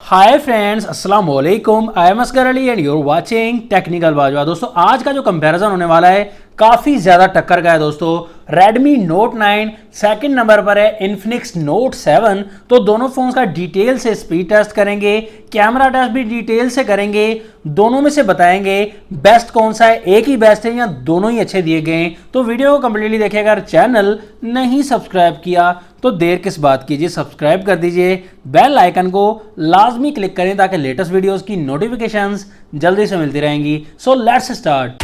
हाय friends, अस्सलाम वालेकुम। I am Asgar Ali and you're watching technical Bajwa. दोस्तों आज का जो कंपैरिजन होने वाला है काफ़ी ज़्यादा टक्कर का है। दोस्तों Redmi Note 9 सेकंड नंबर पर है, Infinix Note 7। तो दोनों फोन्स का डिटेल से स्पीड टेस्ट करेंगे, कैमरा टेस्ट भी डिटेल से करेंगे, दोनों में से बताएंगे बेस्ट कौन सा है, एक ही बेस्ट है या दोनों ही अच्छे दिए गए हैं। तो वीडियो को कंप्लीटली देखिएगा। अगर चैनल नहीं सब्सक्राइब किया तो देर किस बात कीजिए, सब्सक्राइब कर दीजिए, बेल आइकन को लाजमी क्लिक करें ताकि लेटेस्ट वीडियोस की नोटिफिकेशंस जल्दी से मिलती रहेंगी। So let's start.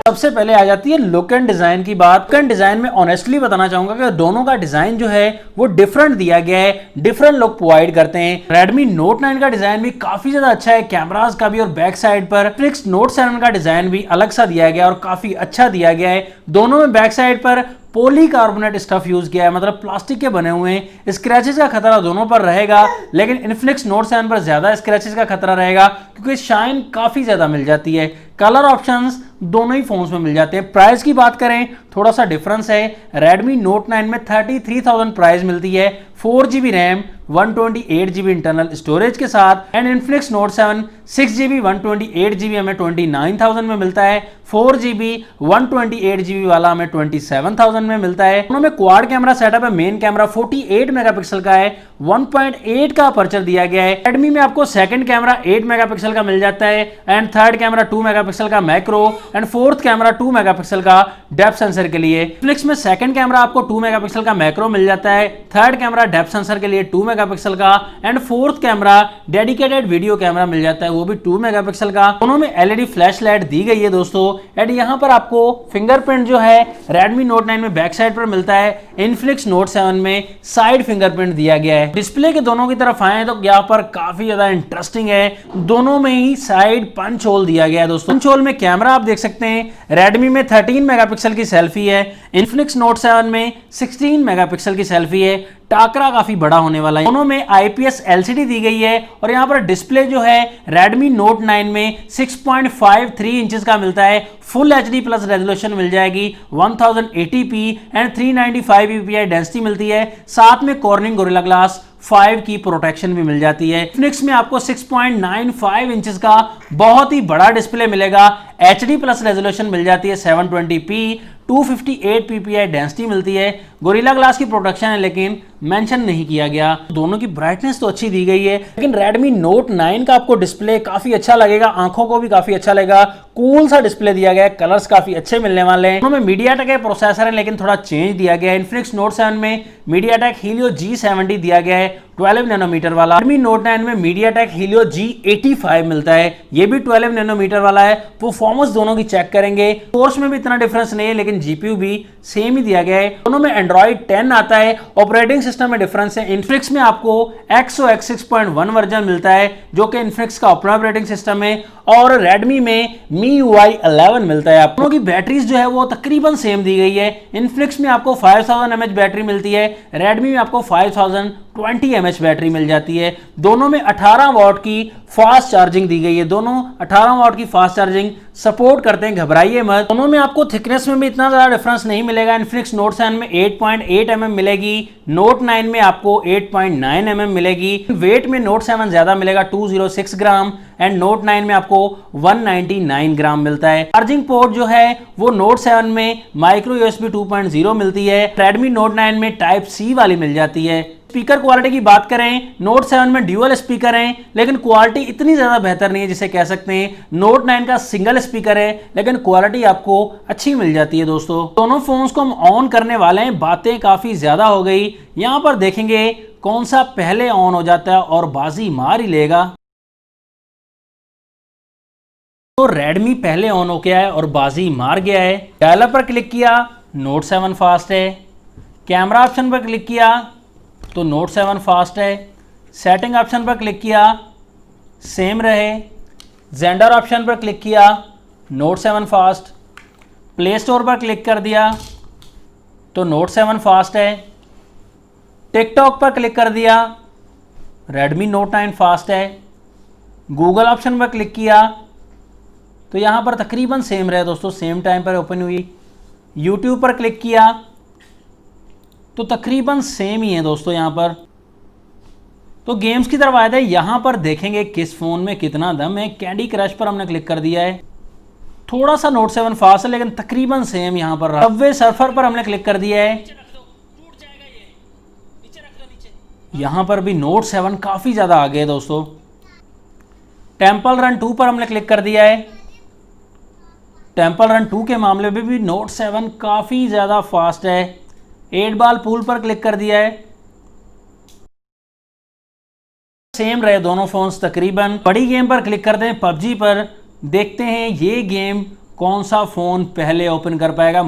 सबसे पहले आ जाती है लुक एंड डिजाइन की बात। लुक एंड डिजाइन में ऑनेस्टली बताना चाहूंगा कि दोनों का डिजाइन जो है वो डिफरेंट दिया गया है, डिफरेंट लुक प्रोवाइड करते हैं। Redmi Note 9 का डिजाइन भी काफी ज्यादा अच्छा है, कैमरास का भी और बैक साइड पर। Infinix Note 7 का डिजाइन भी अलग सा दिया गया और काफी अच्छा दिया गया है। दोनों में बैक साइड पर पॉलीकार्बोनेट स्टफ यूज किया है, मतलब प्लास्टिक के बने हुए हैं। स्क्रैचेस का खतरा दोनों पर रहेगा, लेकिन Infinix Note 7 पर ज्यादा स्क्रैचेस का खतरा रहेगा क्योंकि शाइन काफी ज्यादा मिल जाती है। कलर ऑप्शंस दोनों ही फोन्स में मिल जाते हैं। प्राइस की बात करें थोड़ा सा डिफरेंस है। Redmi Note 9 में 33,000 प्राइस मिलती है, 4GB RAM 128GB internal storage के साथ। And Infinix Note 7 6GB 128GB हमें 29,000 में मिलता है, 4GB 128GB वाला हमें 27,000 में मिलता है। दोनों में क्वाड कैमरा सेटअप है। मेन कैमरा 48 मेगापिक्सल का है, 1.8 का अपर्चर दिया गया है। Redmi में आपको सेकंड कैमरा 8 मेगापिक्सल का मिल जाता है एंड थर्ड कैमरा 2 मेगापिक्सल का macro and fourth camera 2 megapixel का डेप्थ सेंसर के लिए। Infinix में सेकंड कैमरा आपको 2 मेगापिक्सल का मैक्रो मिल जाता है, थर्ड कैमरा डेप्थ सेंसर के लिए 2 मेगापिक्सल का and fourth camera dedicated video camera मिल जाता है, वो भी 2 मेगापिक्सल का। दोनों में एलईडी फ्लैश लाइट दी गई है दोस्तों। एंड यहाँ पर आपको फिंगरप्रिंट जो है Redmi Note 9 में बैक साइड पर मिलता है, Infinix Note 7 में साइड फिंगरप्रिंट दिया गया है। डिस्प्ले के दोनों की तरफ आए तो यहाँ पर काफी ज्यादा इंटरेस्टिंग है, दोनों में ही साइड पंच होल दिया गया है दोस्तों। पंच होल में कैमरा आप देख सकते हैं, Redmi में 13 मेगापिक्सल की सेल्फी है, Infinix Note 7 में 16 मेगापिक्सल की सेल्फी है। टाकरा काफी बड़ा होने वाला है। दोनों में IPS LCD दी गई है और यहाँ पर डिस्प्ले जो है Redmi Note 9 में 6.53 इंचेस का मिलता है। फुल HD प्लस रेजोल्यूशन मिल जाएगी, 1080p एंड 395 ppi डेंसिटी मिलती है। साथ में कॉर्निंग गोरिल्ला ग्लास 5 की प्रोटेक्शन भी मिल जाती है। Infinix में आपको 6.95 इंचेस का बहुत ही बड़ा डिस्प्ले मिलेगा, HD प्लस रेजोल्यूशन मिल जाती है, 720p 258 ppi डेंसिटी मिलती है। गोरिल्ला ग्लास की प्रोटेक्शन है लेकिन मेंशन नहीं किया गया। दोनों की ब्राइटनेस तो अच्छी दी गई है, लेकिन Redmi Note 9 का आपको डिस्प्ले काफी अच्छा लगेगा, आंखों को भी काफी अच्छा लगेगा। कूल सा डिस्प्ले दिया गया है, कलर्स काफी अच्छे मिलने वाले हैं। दोनों में MediaTek के प्रोसेसर है लेकिन थोड़ा चेंज दिया गया है। Infinix Note 7 में MediaTek Helio G70 दिया गया है, 12 नैनोमीटर वाला। Redmi Note 9 में MediaTek Helio G85 मिलता है, ये भी 12 नैनोमीटर वाला है। परफॉर्मेंस दोनों की चेक करेंगे, कोर्स में भी इतना डिफरेंस नहीं है लेकिन जीपीयू भी सेम ही दिया गया है। दोनों में Android 10 आता है, ऑपरेटिंग सिस्टम में डिफरेंस है। Infinix में आपको XOS 6.1 वर्जन मिलता है जो कि Infinix का अपना ऑपरेटिंग सिस्टम है, और Redmi में MIUI 11 मिलता है। दोनों की बैटरीज जो है वो तकरीबन सेम दी गई है। Infinix में आपको 5000 mAh बैटरी मिलती है, Redmi में आपको 5020 mAh बैटरी मिल जाती है। दोनों में 18 वाट की फास्ट चार्जिंग दी गई है, दोनों 18 वाट की फास्ट चार्जिंग सपोर्ट करते हैं, घबराइए मत। दोनों में आपको थिकनेस में भी इतना ज्यादा डिफरेंस नहीं मिलेगा। Infinix Note 7 में 8.8 mm मिलेगी, Note 9 में आपको 8.9 mm मिलेगी। वेट में Note 7 ज्यादा मिलेगा, 206 ग्राम, एंड Note 9 में आपको 199 ग्राम मिलता है। चार्जिंग पोर्ट जो है वो Note 7 में माइक्रो USB 2.0 मिलती है, Redmi Note 9 में टाइप C वाली मिल जाती है। स्पीकर क्वालिटी की बात करें, Note 7 में ड्यूअल स्पीकर हैं लेकिन क्वालिटी इतनी ज्यादा बेहतर नहीं है जिसे कह सकते हैं। Note 9 का सिंगल स्पीकर है लेकिन क्वालिटी आपको अच्छी मिल जाती है दोस्तों। दोनों फोन्स को हम ऑन करने वाले हैं, बातें काफी ज्यादा हो गई। यहां पर देखेंगे कौन सा पहले ऑन हो जाता है और बाजी मार ही लेगा। तो Redmi पहले ऑन हो गया है और बाजी मार गया है। डायलअप पर क्लिक किया, Note 7 फास्ट है। कैमरा ऑप्शन पर क्लिक किया तो Note 7 फास्ट है। सेटिंग ऑप्शन पर क्लिक किया, सेम रहे। जेंडर ऑप्शन पर क्लिक किया, Note 7 फास्ट। प्ले स्टोर पर क्लिक कर दिया तो Note 7 फास्ट है। टिकटॉक पर क्लिक कर दिया, Redmi Note 9 फास्ट है। गूगल ऑप्शन पर क्लिक किया तो यहाँ पर तकरीबन सेम रहे दोस्तों, सेम टाइम पर ओपन हुई। YouTube पर क्लिक किया तो तकरीबन सेम ही है दोस्तों। यहाँ पर तो गेम्स की तरफ आया था, यहाँ पर देखेंगे किस फ़ोन में कितना दम है। कैंडी क्रश पर हमने क्लिक कर दिया है, थोड़ा सा नोट 7 फास्ट है लेकिन तकरीबन सेम यहाँ पर। सबवे सर्फर पर हमने क्लिक कर दिया है, यहाँ पर भी नोट 7 काफ़ी ज़्यादा आगे है दोस्तों। टेम्पल रन 2 पर हमने क्लिक कर दिया है, टेम्पल रन 2 के मामले में भी नोट 7 काफ़ी ज़्यादा फास्ट है। 8 बॉल पूल पर क्लिक कर दिया है, सेम रहे दोनों फोन्स तकरीबन। बड़ी गेम पर क्लिक करते हैं, पबजी पर। देखते हैं ये गेम कौन सा फोन पहले ओपन कर पाएगा।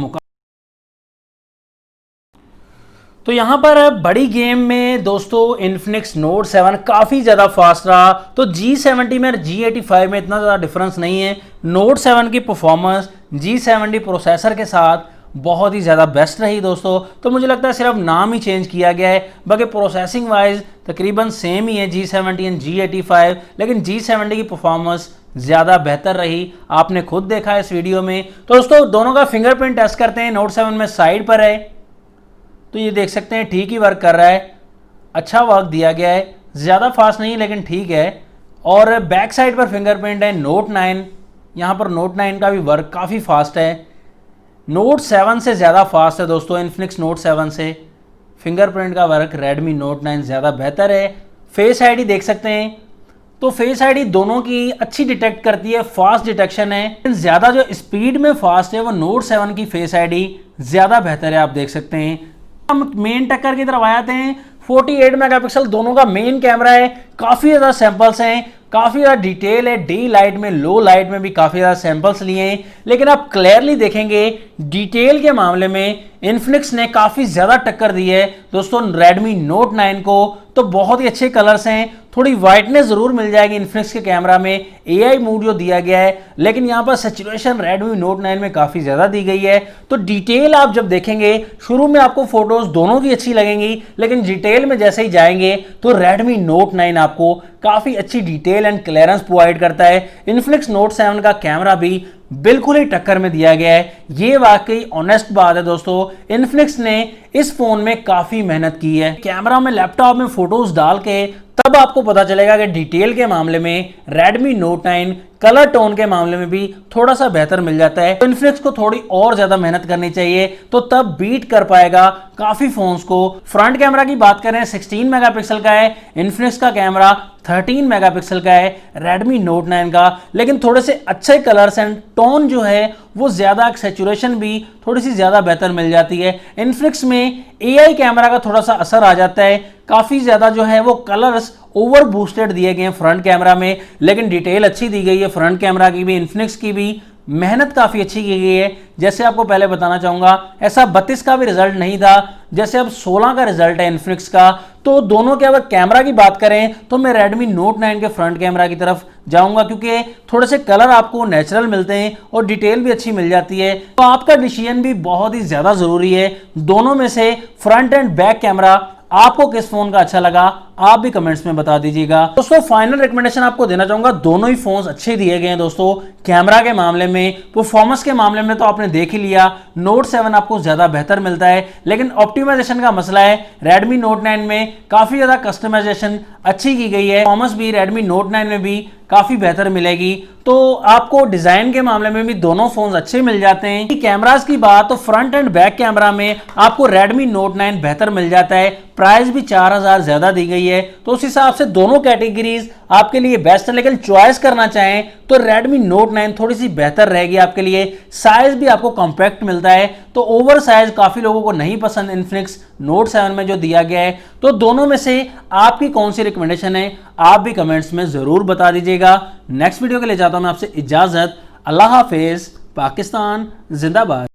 तो यहां पर बड़ी गेम में दोस्तों इन्फिनिक्स नोट 7 काफ़ी ज़्यादा फास्ट रहा। तो G70 में G85 में इतना ज़्यादा डिफरेंस नहीं है। नोट 7 की परफॉर्मेंस G70 प्रोसेसर के साथ बहुत ही ज़्यादा बेस्ट रही दोस्तों। तो मुझे लगता है सिर्फ नाम ही चेंज किया गया है, बाकी प्रोसेसिंग वाइज तकरीबन सेम ही है G70 एंड G85, लेकिन G70 की परफॉर्मेंस ज़्यादा बेहतर रही। आपने खुद देखा है इस वीडियो में। तो दोस्तों दोनों का फिंगरप्रिंट टेस्ट करते हैं। नोट 7 में साइड पर है तो ये देख सकते हैं ठीक ही वर्क कर रहा है, अच्छा वर्क दिया गया है, ज़्यादा फास्ट नहीं लेकिन ठीक है। और बैक साइड पर फिंगरप्रिंट है नोट 9, यहाँ पर नोट 9 का भी वर्क काफ़ी फास्ट है, नोट 7 से ज़्यादा फास्ट है दोस्तों। इन्फिनिक्स नोट 7 से फिंगरप्रिंट का वर्क रेडमी नोट 9 ज़्यादा बेहतर है। फेस आईडी देख सकते हैं, तो फेस आईडी दोनों की अच्छी डिटेक्ट करती है, फास्ट डिटेक्शन है। ज़्यादा जो स्पीड में फास्ट है वो नोट 7 की फेस आईडी ज़्यादा बेहतर है, आप देख सकते हैं। हम मेन टक्कर की तरफ आते हैं। 48 मेगापिक्सल दोनों का मेन कैमरा है, काफ़ी ज़्यादा सैंपल्स हैं, काफ़ी ज़्यादा डिटेल है। डे लाइट में, लो लाइट में भी काफ़ी ज़्यादा सैंपल्स लिए हैं, लेकिन आप क्लियरली देखेंगे डिटेल के मामले में इन्फिनिक्स ने काफ़ी ज़्यादा टक्कर दी है दोस्तों रेडमी नोट 9 को। तो बहुत ही अच्छे कलर्स हैं, थोड़ी वाइटनेस ज़रूर मिल जाएगी इन्फिनिक्स के कैमरा में, AI मोड जो दिया गया है, लेकिन यहाँ पर सैचुरेशन रेडमी नोट 9 में काफ़ी ज़्यादा दी गई है। तो डिटेल आप जब देखेंगे, शुरू में आपको फोटोज़ दोनों की अच्छी लगेंगी, लेकिन डिटेल में जैसे ही जाएंगे तो रेडमी नोट 9 आपको काफ़ी अच्छी डिटेल एंड क्लियरेंस प्रोवाइड करता है। इन्फिनिक्स नोट 7 का कैमरा भी बिल्कुल ही टक्कर में दिया गया है। ये वाकई ऑनेस्ट बात है दोस्तों, इन्फिनिक्स ने इस फोन में काफ़ी मेहनत की है। कैमरा में, लैपटॉप में फोटोज डाल के तब आपको पता चलेगा कि डिटेल के मामले में रेडमी नोट 9 कलर टोन के मामले में भी थोड़ा सा बेहतर मिल जाता है। तो इन्फिनिक्स को थोड़ी और ज्यादा मेहनत करनी चाहिए, तो तब बीट कर पाएगा काफी फोन्स को। फ्रंट कैमरा की बात करें 16 मेगापिक्सल का है, इन्फिनिक्स का कैमरा 13 मेगापिक्सल का है रेडमी नोट 9 का, लेकिन थोड़े से अच्छे कलर्स एंड टोन जो है वो ज्यादा, सैचुरेशन भी थोड़ी सी ज्यादा बेहतर मिल जाती है। इन्फिनिक्स में AI कैमरा का थोड़ा सा असर आ जाता है, काफी ज्यादा जो है वो कलर्स ओवर बूस्टेड दिए गए हैं फ्रंट कैमरा में, लेकिन डिटेल अच्छी दी गई है फ्रंट कैमरा की भी, इन्फिनिक्स की भी मेहनत काफ़ी अच्छी की गई है। जैसे आपको पहले बताना चाहूँगा, ऐसा 32 का भी रिजल्ट नहीं था, जैसे अब 16 का रिजल्ट है इन्फिनिक्स का। तो दोनों के अगर कैमरा की बात करें तो मैं रेडमी नोट 9 के फ्रंट कैमरा की तरफ जाऊंगा, क्योंकि थोड़े से कलर आपको नेचुरल मिलते हैं और डिटेल भी अच्छी मिल जाती है। तो आपका डिसीजन भी बहुत ही ज़्यादा ज़रूरी है। दोनों में से फ्रंट एंड बैक कैमरा आपको किस फोन का अच्छा लगा, आप भी कमेंट्स में बता दीजिएगा। दोस्तों फाइनल रिकमेंडेशन आपको देना चाहूंगा, दोनों ही फोन्स अच्छे दिए गए हैं दोस्तों। कैमरा के मामले में, परफॉर्मेंस के मामले में तो आपने देख ही लिया, नोट 7 आपको ज्यादा बेहतर मिलता है, लेकिन ऑप्टिमाइजेशन का मसला है। रेडमी नोट 9 में काफी ज्यादा कस्टमाइजेशन अच्छी की गई है, परफॉर्मेंस भी रेडमी नोट 9 में भी काफी बेहतर मिलेगी। तो आपको डिजाइन के मामले में भी दोनों फोन्स अच्छे मिल जाते हैं। कैमरास की बात तो फ्रंट एंड बैक कैमरा में आपको रेडमी नोट 9 बेहतर मिल जाता है, प्राइस भी 4000 ज्यादा दी गई है, तो उस हिसाब से दोनों कैटेगरीज आपके लिए बेस्ट है। लेकिन चॉइस करना चाहें तो रेडमी नोट 9 थोड़ी सी बेहतर रहेगी आपके लिए। साइज भी आपको कॉम्पैक्ट मिलता है, तो ओवर साइज काफी लोगों को नहीं पसंद इन्फिनिक्स नोट 7 में जो दिया गया है। तो दोनों में से आपकी कौन सी रिकमेंडेशन है, आप भी कमेंट्स में जरूर बता दीजिएगा। नेक्स्ट वीडियो के लिए चाहता हूं मैं आपसे इजाजत। अल्लाह हाफिज, पाकिस्तान जिंदाबाद।